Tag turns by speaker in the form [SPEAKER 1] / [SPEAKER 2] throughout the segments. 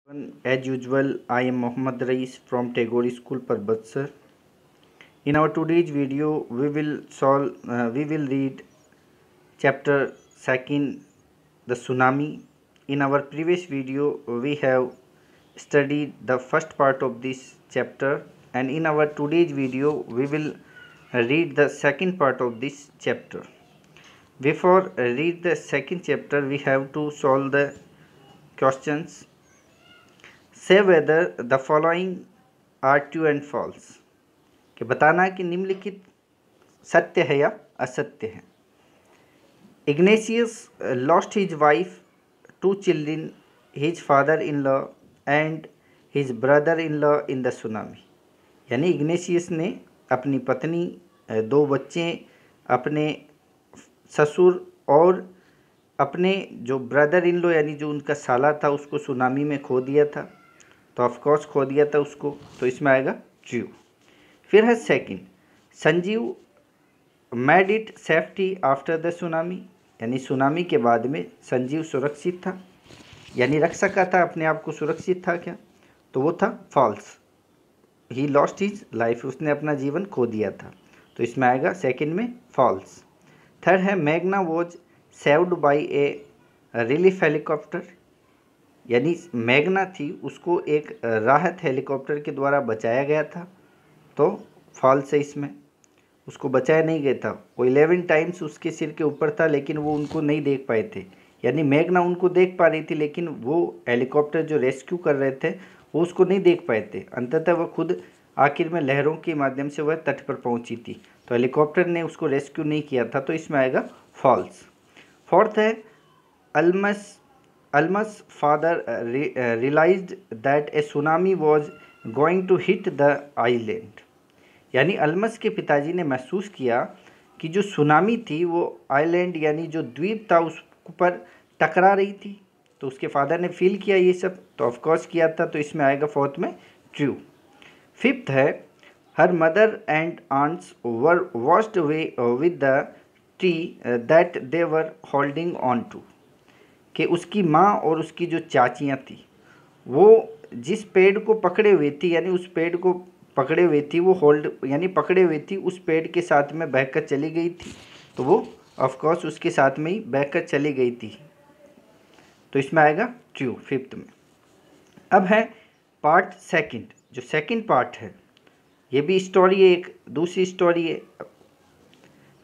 [SPEAKER 1] As usual, I am Mohammad Rais from Tagore School, Parbatsar. In our today's video, we will read chapter second, the tsunami. In our previous video, we have studied the first part of this chapter, and in our today's video, we will read the second part of this chapter. Before read the second chapter, we have to solve the questions. Say whether the following are true and false. कि बताना कि निम्नलिखित सत्य है या असत्य है. Ignatius lost his wife, 2 children, his father-in-law and his brother-in-law in the tsunami. यानी इग्नेशियस ने अपनी पत्नी, 2 बच्चे, अपने ससुर और अपने जो ब्रदर इन लॉ यानी जो उनका साला था उसको सुनामी में खो दिया था. तो ऑफकोर्स खो दिया था उसको, तो इसमें आएगा ट्रू. फिर है second, Sanjeev made it safety after the tsunami. यानी सुनामी के बाद में संजीव सुरक्षित था, यानी रख सका था अपने आप को, सुरक्षित था क्या? तो वो था false. He lost his life, उसने अपना जीवन खो दिया था. तो इसमें आएगा सेकंड में फॉल्स. थर्ड है Magna was saved by A relief helicopter. यानी मैग्ना थी, उसको एक राहत हेलीकॉप्टर के द्वारा बचाया गया था. तो फॉल्स है इसमें, उसको बचाया नहीं गया था. वो 11 टाइम्स उसके सिर के ऊपर था लेकिन वो उनको नहीं देख पाए थे. यानी मैग्ना उनको देख पा रही थी लेकिन वो हेलीकॉप्टर जो रेस्क्यू कर रहे थे वो उसको नहीं देख पाए थे. अंततः वह खुद आखिर में लहरों के माध्यम से वह तट पर पहुंची थी. तो हेलीकॉप्टर ने उसको रेस्क्यू नहीं किया था. तो इसमें आएगा फॉल्स. फोर्थ है Alma's father realized that a tsunami was going to hit the island. यानी अल्मस के पिताजी ने महसूस किया कि जो सुनामी थी वो आइलैंड यानी जो द्वीप था उस पर टकरा रही थी. तो उसके फादर ने फील किया ये सब, तो ऑफकोर्स किया था. तो इसमें आएगा फोर्थ में ट्रू. फिफ्थ है her mother and aunts were washed away with the tree that they were holding on to. कि उसकी माँ और उसकी जो चाचियाँ थी वो जिस पेड़ को पकड़े हुए थी, यानी उस पेड़ को पकड़े हुए थी, वो होल्ड यानी पकड़े हुए थी, उस पेड़ के साथ में बहकर चली गई थी. तो वो ऑफकोर्स उसके साथ में ही बहकर चली गई थी. तो इसमें आएगा ट्रू फिफ्थ में. अब है पार्ट सेकंड. जो सेकंड पार्ट है ये भी स्टोरी है, एक दूसरी स्टोरी है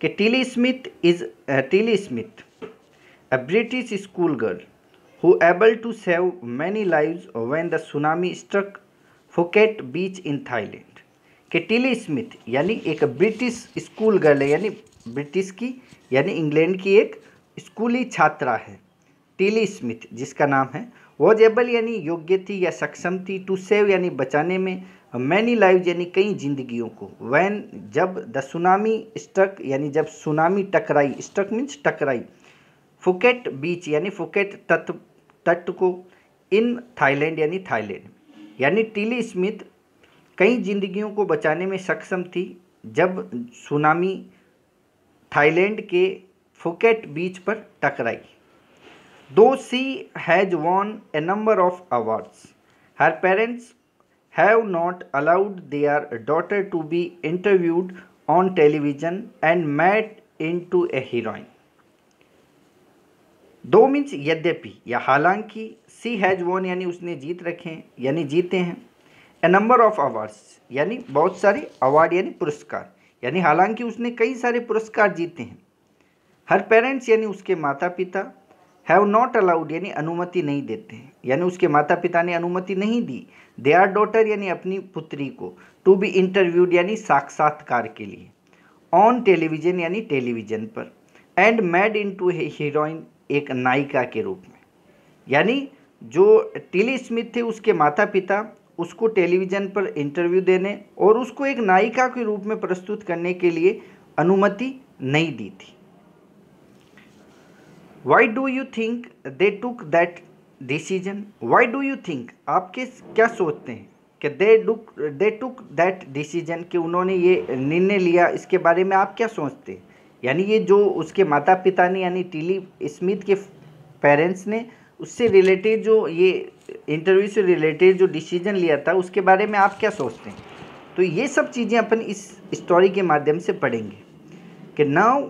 [SPEAKER 1] कि Tilly Smith a British schoolgirl who able to save many lives when the tsunami struck Phuket beach in Thailand. कि टिली स्मिथ यानी एक ब्रिटिश स्कूल गर्ल है, यानी ब्रिटिश की यानी इंग्लैंड की एक स्कूली छात्रा है टिली स्मिथ, जिसका नाम है वॉज एबल यानी योग्य थी या सक्षम थी, टू सेव यानी बचाने में, मैनी लाइव यानी कई जिंदगियों को, वैन जब द सुनामी स्ट्रक यानी जब सुनामी टकराई, स्ट्रक मीन्स टकराई, फुकेट बीच यानी फुकेट तट को, इन थाईलैंड यानी थाईलैंड. यानी टिली स्मिथ कई जिंदगियों को बचाने में सक्षम थी जब सुनामी थाईलैंड के फुकेट बीच पर टकराई. Though she has won a number of awards, her parents have not allowed their daughter to be interviewed on television and made into a heroine. Though means यद्यपि या हालांकि, सी has won यानी उसने जीत रखे हैं यानी जीते हैं, ए नंबर ऑफ अवार्ड्स यानी बहुत सारे अवार्ड यानी पुरस्कार, यानी हालांकि उसने कई सारे पुरस्कार जीते हैं. हर पेरेंट्स यानी उसके माता पिता, हैव नॉट अलाउड यानी अनुमति नहीं देते हैं, यानी उसके माता पिता ने अनुमति नहीं दी, देयर डॉटर यानी अपनी पुत्री को, टू बी इंटरव्यूड यानी साक्षात्कार के लिए, ऑन टेलीविजन यानी टेलीविजन पर, and made into a heroine एक नायिका के रूप में. यानी जो टिली स्मिथ थे उसके माता पिता उसको टेलीविज़न पर इंटरव्यू देने और उसको एक नायिका के रूप में प्रस्तुत करने के लिए अनुमति नहीं दी थी. Why do you think they took that decision. Why do you think आपके क्या सोचते हैं कि दे टुक दैट डिसीजन, कि उन्होंने ये निर्णय लिया, इसके बारे में आप क्या सोचते हैं? यानी ये जो उसके माता पिता ने यानी टिली स्मिथ के पेरेंट्स ने उससे रिलेटेड जो ये इंटरव्यू से रिलेटेड जो डिसीजन लिया था उसके बारे में आप क्या सोचते हैं। तो ये सब चीज़ें अपन इस स्टोरी के माध्यम से पढ़ेंगे कि now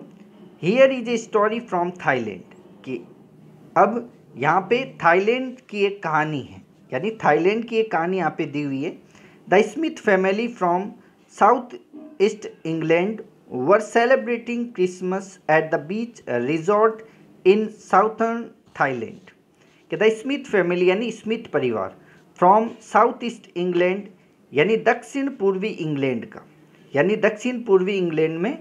[SPEAKER 1] here is a story from Thailand, कि अब यहाँ पे थाईलैंड की एक कहानी है, यानी थाईलैंड की एक कहानी यहाँ पे दी हुई है। The Smith family from south east England were celebrating Christmas at the beach resort in southern Thailand. कि द स्मिथ फैमिली यानी स्मिथ परिवार फ्रॉम साउथ ईस्ट इंग्लैंड यानी दक्षिण पूर्वी इंग्लैंड का, यानी दक्षिण पूर्वी इंग्लैंड में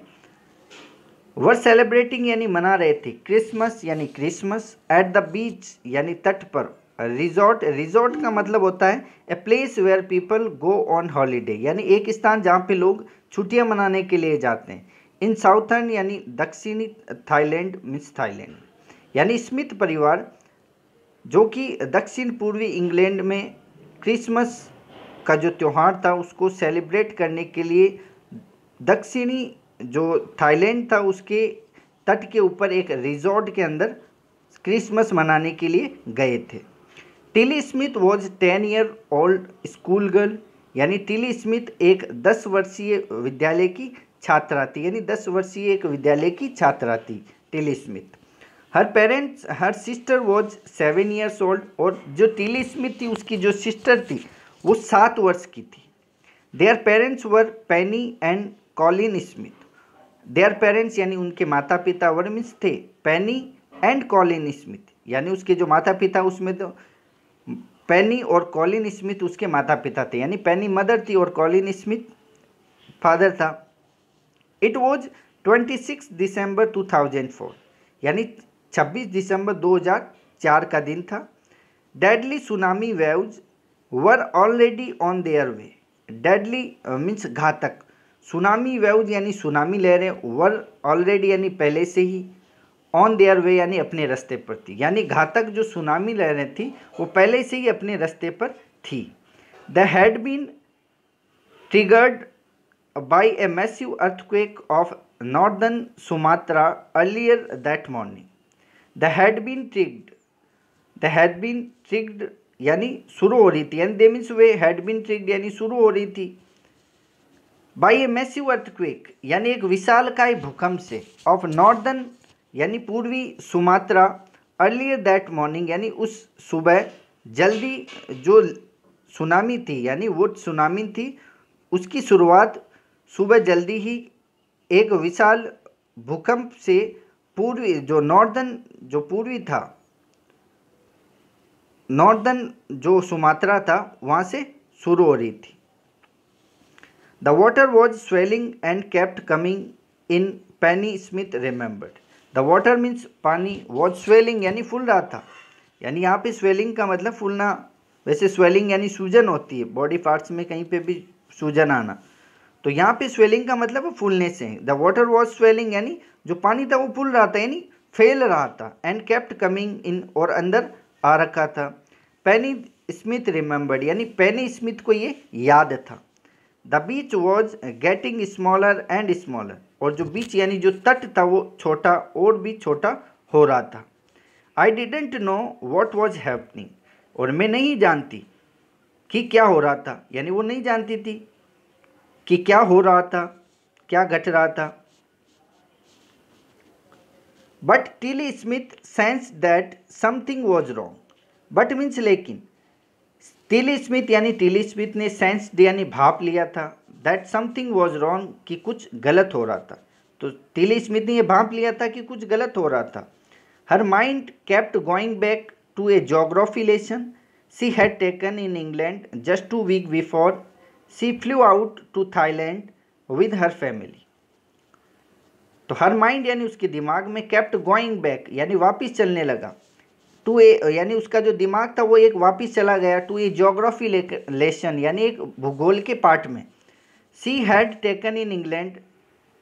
[SPEAKER 1] वर सेलिब्रेटिंग यानी मना रहे थे क्रिसमस यानी क्रिसमस एट द बीच यानी तट पर, रिजॉर्ट, रिजॉर्ट का मतलब होता है a place where people go on holiday, यानी एक स्थान जहाँ पे लोग छुट्टियाँ मनाने के लिए जाते हैं। इन साउथर्न यानी दक्षिणी थाईलैंड मीन्स थाईलैंड, यानी स्मिथ परिवार जो कि दक्षिण पूर्वी इंग्लैंड में क्रिसमस का जो त्यौहार था उसको सेलिब्रेट करने के लिए दक्षिणी जो थाईलैंड था उसके तट के ऊपर एक रिजॉर्ट के अंदर क्रिसमस मनाने के लिए गए थे। Tilly Smith was 10 year old school girl, यानी टिली स्मिथ एक 10 वर्षीय विद्यालय की छात्रा थी, यानी 10 वर्षीय एक विद्यालय की छात्रा थी Tilly Smith. Her parents, her sister was 7 years old, और जो टिली स्मिथ थी उसकी जो सिस्टर थी वो 7 वर्ष की थी। Their parents were Penney and Colin Smith. Their parents यानी उनके माता पिता वर मीन्स थे पेनी एंड कॉलिन स्मिथ, यानी उसके जो माता पिता उसमें तो पेनी और कॉलिन स्मिथ उसके माता पिता थे, यानी पेनी मदर थी और कॉलिन स्मिथ फादर था। इट वॉज 26 दिसंबर 2004, यानी 26 दिसंबर 2004 का दिन था। Deadly tsunami waves were already on their way. Deadly means घातक, सुनामी वेव्स यानी सुनामी लहरें, वर ऑलरेडी यानी पहले से ही, ऑन देयर वे यानी अपने रास्ते पर थी, यानी घातक जो सुनामी लहरें थी वो पहले से ही अपने रास्ते पर थी। They had been triggered by a massive earthquake off northern Sumatra earlier that morning. They had been triggered, they had been triggered यानी शुरू हो रही थी, यानी दे मीन्स वे हैड बीन ट्रिग्ड यानी शुरू हो रही थी। बाय ए मैसिव अर्थक्वेक यानी एक विशालकाय भूकंप से, ऑफ नॉर्दर्न यानी पूर्वी सुमात्रा, अर्लियर दैट मॉर्निंग यानी उस सुबह जल्दी जो सुनामी थी, यानी वो सुनामी थी उसकी शुरुआत सुबह जल्दी ही एक विशाल भूकंप से पूर्वी जो नॉर्दर्न जो पूर्वी था, नॉर्दर्न जो सुमात्रा था वहाँ से शुरू हो रही थी। The water was swelling and kept coming in, Penney Smith remembered. The water means पानी, वॉज स्वेलिंग यानी फूल रहा था, यानी यहाँ पे स्वेलिंग का मतलब फूलना, वैसे स्वेलिंग यानी सूजन होती है बॉडी पार्ट्स में कहीं पे भी सूजन आना, तो यहाँ पे स्वेलिंग का मतलब फूलने से है। द वाटर वॉज स्वेलिंग यानी जो पानी था वो फूल रहा था यानी फैल रहा था, एंड केप्ट कमिंग इन और अंदर आ रखा था। पेनी स्मिथ रिमेंबर्ड यानी पेनी स्मिथ को ये याद था। The beach was getting smaller and smaller, और जो बीच यानी जो तट था वो छोटा और भी छोटा हो रहा था। I didn't know what was happening, और मैं नहीं जानती कि क्या हो रहा था, यानी वो नहीं जानती थी कि क्या हो रहा था, क्या घट रहा था। But Tilly Smith sense that something was wrong, but means लेकिन, टिली स्मिथ यानी टिली स्मिथ ने सेंस्ड यानी भाप लिया था, दैट समथिंग वॉज रॉन्ग कि कुछ गलत हो रहा था, तो टिली स्मिथ ने ये भाप लिया था कि कुछ गलत हो रहा था। Her mind kept going back to a geography lesson she had taken in England just 2 week before she flew out to Thailand with her family. तो हर माइंड यानी उसके दिमाग में केप्ट गोइंग बैक यानी वापिस चलने लगा, टू ए यानी उसका जो दिमाग था वो एक वापिस चला गया टू ए ज्योग्राफी लेसन यानी एक भूगोल के पाठ में। She had taken in England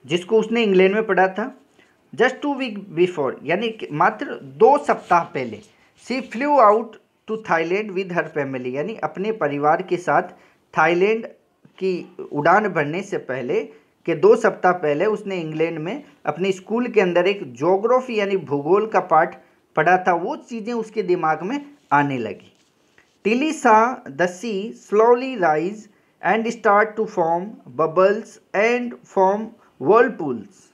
[SPEAKER 1] जिसको उसने इंग्लैंड में पढ़ा था, जस्ट 2 वीक बिफोर यानी मात्र 2 सप्ताह पहले। She flew out to Thailand with her family यानी अपने परिवार के साथ थाईलैंड की उड़ान भरने से पहले के 2 सप्ताह पहले उसने इंग्लैंड में अपने स्कूल के अंदर एक ज्योग्राफी यानी भूगोल का पाठ पढ़ा था, वो चीज़ें उसके दिमाग में आने लगी। Tilly saw the sea slowly rise and start to form bubbles and form whirlpools.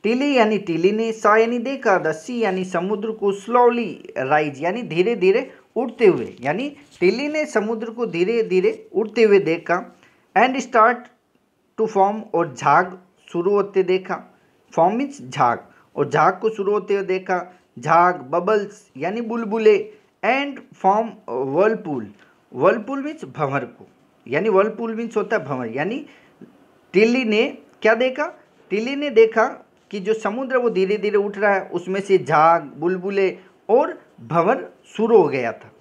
[SPEAKER 1] Tilly यानी टिली ने, सा यानी देखा, द सी यानी समुद्र को, स्लोली राइज यानी धीरे धीरे उड़ते हुए, यानी टिली ने समुद्र को धीरे धीरे उड़ते हुए देखा, एंड स्टार्ट टू फॉर्म और झाग शुरू होते देखा, फॉर्म मीन्स झाग, और झाग को शुरू होते हुए देखा, झाग, बबल्स यानी बुलबुले, and form whirlpool, whirlpool means भंवर को, यानी वर्लपूल मीन्स होता है भंवर, यानी टिल्ली ने क्या देखा, टिल्ली ने देखा कि जो समुद्र वो धीरे धीरे उठ रहा है, उसमें से झाग, बुलबुले और भंवर शुरू हो गया था।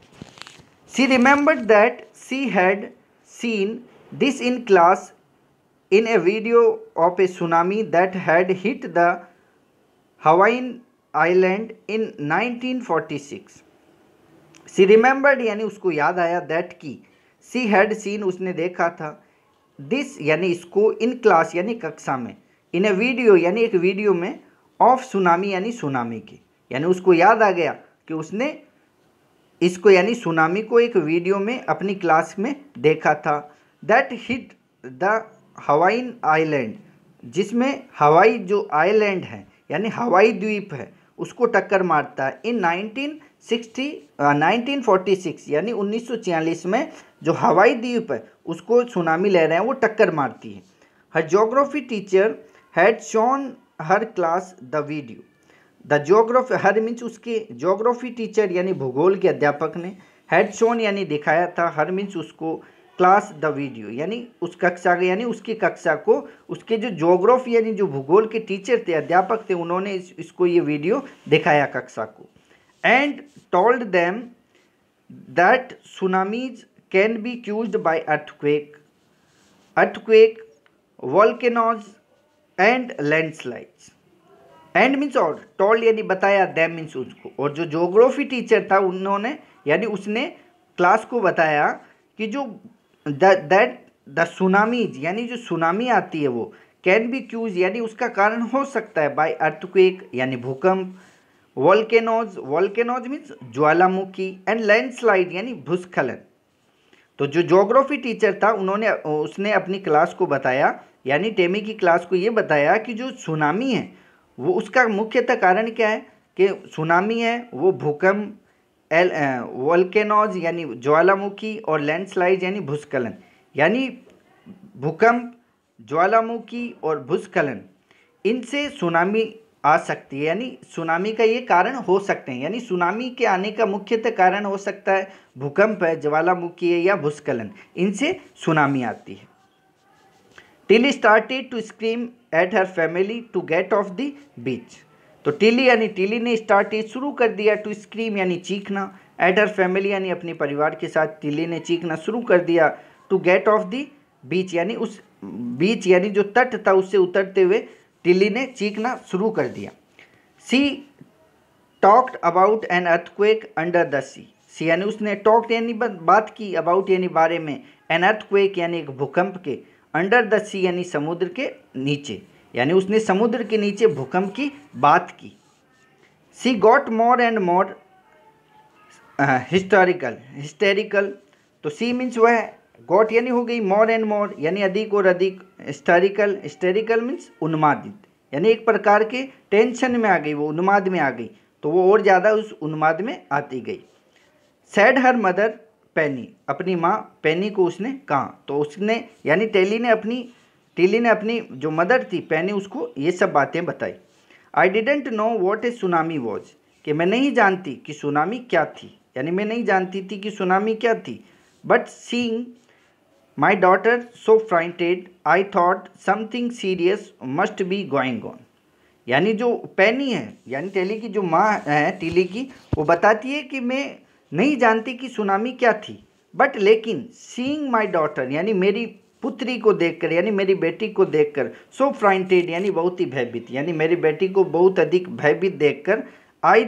[SPEAKER 1] She remembered that she had seen this in class in a video of a tsunami that had hit the Hawaiian island in 1946. She remembered यानी उसको याद आया, that की she had seen उसने देखा था, this यानी इसको, in class यानी कक्षा में, in a video यानी एक वीडियो में, of tsunami यानी सुनामी की, यानी उसको याद आ गया कि उसने इसको यानी सुनामी को एक वीडियो में अपनी क्लास में देखा था। that hit the Hawaiian island, जिसमें हवाई जो आइलैंड है यानी हवाई द्वीप है उसको टक्कर मारता है। इन 1946 यानी 1946 में जो हवाई द्वीप है उसको सुनामी लहरें हैं वो टक्कर मारती है। Her geography teacher had shown her class the video. The geography, her means उसके, ज्योग्राफी टीचर यानी भूगोल के अध्यापक ने, हैड शोन यानी दिखाया था, हर मीन्स उसको, क्लास द वीडियो यानी उस कक्षा के, यानी उसकी कक्षा को, उसके जो ज्योग्राफी यानी जो भूगोल के टीचर थे, अध्यापक थे, उन्होंने इसको ये वीडियो दिखाया कक्षा को। And told them that tsunamis can be caused by earthquake, volcanoes and landslides. And means और, टोल्ड यानी बताया, देम मीन्स उसको, और जो ज्योग्राफी टीचर था उन्होंने यानी उसने क्लास को बताया कि जो दैट द सुनामीज यानी जो सुनामी आती है वो, कैन बी क्यूज यानी उसका कारण हो सकता है, बाय अर्थक्वेक यानी भूकंप, volcanoes means Jwalamukhi, and landslide यानी भूस्खलन। तो जो ज्योग्राफी टीचर था उसने अपनी क्लास को बताया, यानी टेमी की क्लास को ये बताया कि जो सुनामी है वो, उसका मुख्यतः कारण क्या है कि सुनामी है वो भूकंप, वोल्केनोज यानी ज्वालामुखी, और लैंडस्लाइड यानी भूस्खलन, यानी भूकंप, ज्वालामुखी और भूस्खलन, इनसे सुनामी आ सकती है, यानी सुनामी का ये कारण हो सकते हैं, यानी सुनामी के आने का मुख्यतः कारण हो सकता है भूकंप है, ज्वालामुखी है या भूस्खलन, इनसे सुनामी आती है। Tilly started to scream at her family to get off the beach. तो टिली यानी टिली ने स्टार्टेड शुरू कर दिया, टू स्क्रीम यानी चीखना, एट हर फैमिली यानी अपने परिवार के साथ टिली ने चीखना शुरू कर दिया, to get off the beach यानी उस बीच यानी जो तट था उससे उतरते हुए टिली ने चीखना शुरू कर दिया। She talked about an earthquake under the sea. She यानी उसने, टॉक्ड यानी बात की, अबाउट यानी बारे में, एन अर्थक्वेक यानी एक भूकंप के, अंडर द सी यानी समुद्र के नीचे, यानी उसने समुद्र के नीचे भूकंप की बात की। She got more and more hysterical. तो सी मीन्स वह, गॉट यानी हो गई मोर एंड मोर यानी अधिक और अधिक, हिस्टेरिकल मीन्स उन्मादित, यानी एक प्रकार के टेंशन में आ गई, वो उन्माद में आ गई, तो वो और ज़्यादा उस उन्माद में आती गई। सैड हर मदर पेनी, अपनी माँ पेनी को उसने कहा, तो उसने यानी टिली ने अपनी जो मदर थी पेनी, उसको ये सब बातें बताई। I didn't know what A tsunami was, कि मैं नहीं जानती कि सुनामी क्या थी, यानी मैं नहीं जानती थी कि सुनामी क्या थी। But seeing my daughter so frightened I thought something serious must be going on. यानी जो पेनी है यानी टिली की जो माँ है टिली की, वो बताती है कि मैं नहीं जानती कि सुनामी क्या थी, बट लेकिन सीइंग माई डॉटर यानी मेरी पुत्री को देखकर, यानी मेरी बेटी को देखकर, सो फ्राइटेड यानी बहुत ही भयभीत, यानी मेरी बेटी को बहुत अधिक भयभीत देखकर, आई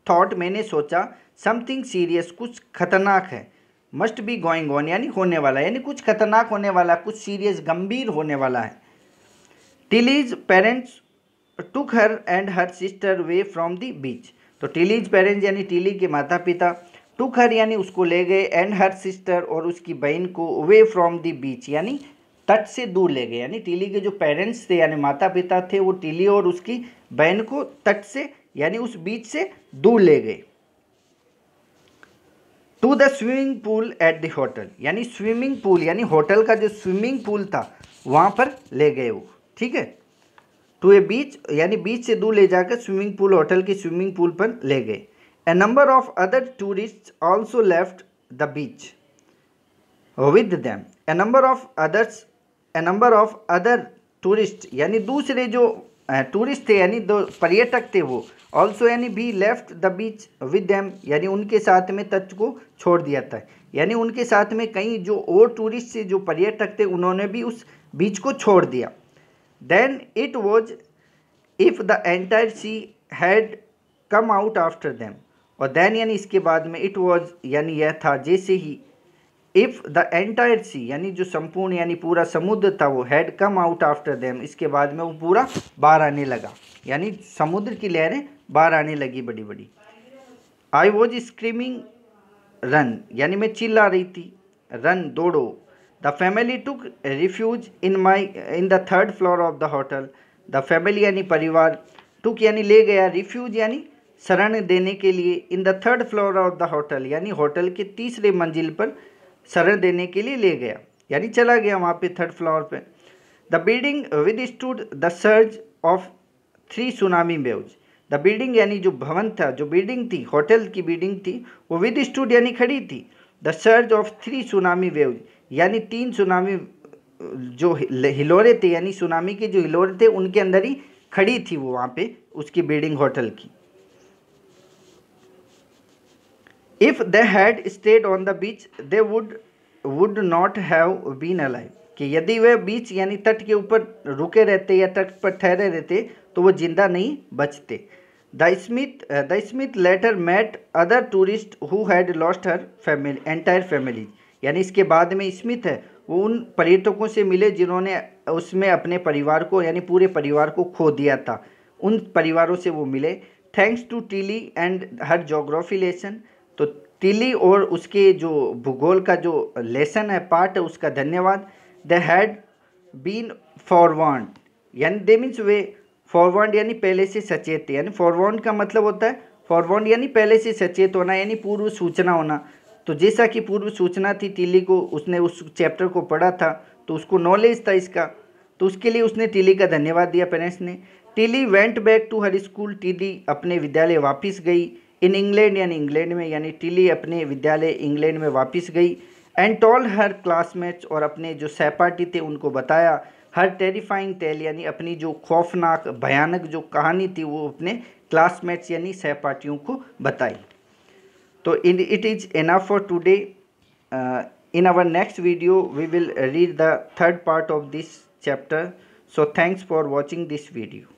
[SPEAKER 1] थॉट मैंने सोचा, समथिंग सीरियस कुछ खतरनाक है, मस्ट बी गोइंग ऑन यानी होने वाला, यानी कुछ खतरनाक होने वाला, कुछ सीरियस गंभीर होने वाला है। Tilly's parents took her and her sister away from the beach. तो टिलीज पेरेंट्स यानी टिली के माता पिता टुक हर यानी उसको ले गए, एंड हर सिस्टर और उसकी बहन को, अवे फ्रॉम द बीच यानी तट से दूर ले गए। यानी टिली के जो पेरेंट्स थे यानी माता पिता थे, वो टिली और उसकी बहन को तट से यानी उस बीच से दूर ले गए। To the swimming pool at the hotel, यानी स्विमिंग पूल यानी होटल का जो स्विमिंग पूल था वहाँ पर ले गए वो, ठीक है। टू ए बीच यानी बीच से दूर ले जाकर स्विमिंग पूल, होटल के स्विमिंग पूल पर ले गए। A number of other tourist also left the beach with them. A number of other tourist यानी दूसरे जो टूरिस्ट थे यानी दो पर्यटक थे वो, ऑल्सो यानी भी left the beach with them यानी उनके साथ में तट को छोड़ दिया था। यानी उनके साथ में कई जो और टूरिस्ट थे, जो पर्यटक थे, उन्होंने भी उस बीच को छोड़ दिया। Then it was if the entire sea had come out after them, और देन यानी इसके बाद में इट वॉज यानी यह था जैसे ही, इफ़ द एंटायर सी यानी जो संपूर्ण यानी पूरा समुद्र था वो had come out after them, इसके बाद में वो पूरा बाहर आने लगा, यानी समुद्र की लहरें बाहर आने लगी बड़ी बड़ी। आई वॉज स्क्रीमिंग रन यानी मैं चिल्ला रही थी, रन दौड़ो। The family took refuge in the third floor of the hotel. The family यानी परिवार, टुक यानी ले गया, रिफ्यूज यानी शरण देने के लिए, in the third floor of the hotel यानी होटल के तीसरे मंजिल पर शरण देने के लिए ले गया, यानी चला गया वहाँ पे थर्ड फ्लोर पे। The building with stood the surge of 3 tsunami waves. The building यानी जो भवन था, जो बिल्डिंग थी, होटल की बिल्डिंग थी, वो विद स्टूड यानी खड़ी थी। The surge of 3 tsunami waves यानी 3 सुनामी जो हिलोरे थे, यानी सुनामी के जो हिलोरे थे उनके अंदर ही खड़ी थी वो वहाँ पे उसकी बिल्डिंग होटल की। If they had stayed on the beach they would not have been alive, कि यदि वे बीच यानी तट के ऊपर रुके रहते या तट पर ठहरे रहते तो वो जिंदा नहीं बचते। The Smith later met other tourists who had lost her family entire family, यानी इसके बाद में स्मिथ है वो उन पर्यटकों से मिले जिन्होंने उसमें अपने परिवार को यानी पूरे परिवार को खो दिया था, उन परिवारों से वो मिले। Thanks to Tilly and her geography lesson, तो टिली और उसके जो भूगोल का जो लेसन है, पार्ट है, उसका धन्यवाद। दे हैड बीन फॉरवार्न्ड यानी दे मीन्स वे फॉरवार्ड यानी पहले से सचेत थे, यानी फॉरवार्ड का मतलब होता है, फॉरवार्ड यानी पहले से सचेत होना यानी पूर्व सूचना होना। तो जैसा कि पूर्व सूचना थी टिली को, उसने उस चैप्टर को पढ़ा था तो उसको नॉलेज था इसका, तो उसके लिए उसने टिली का धन्यवाद दिया पेरेंट्स ने। Tilly went back to her school, Tilly अपने विद्यालय वापस गई। इन इंग्लैंड यानी इंग्लैंड में, यानी टिली अपने विद्यालय इंग्लैंड में वापस गई। एंड टॉल हर क्लासमेट्स, और अपने जो सहपाठी थे उनको बताया। हर टेरिफाइंग टेल यानी अपनी जो खौफनाक भयानक जो कहानी थी वो अपने क्लासमेट्स यानी सहपाठियों को बताई। तो it is enough for today. In our next video we will read the third part of this chapter. So thanks for watching this video.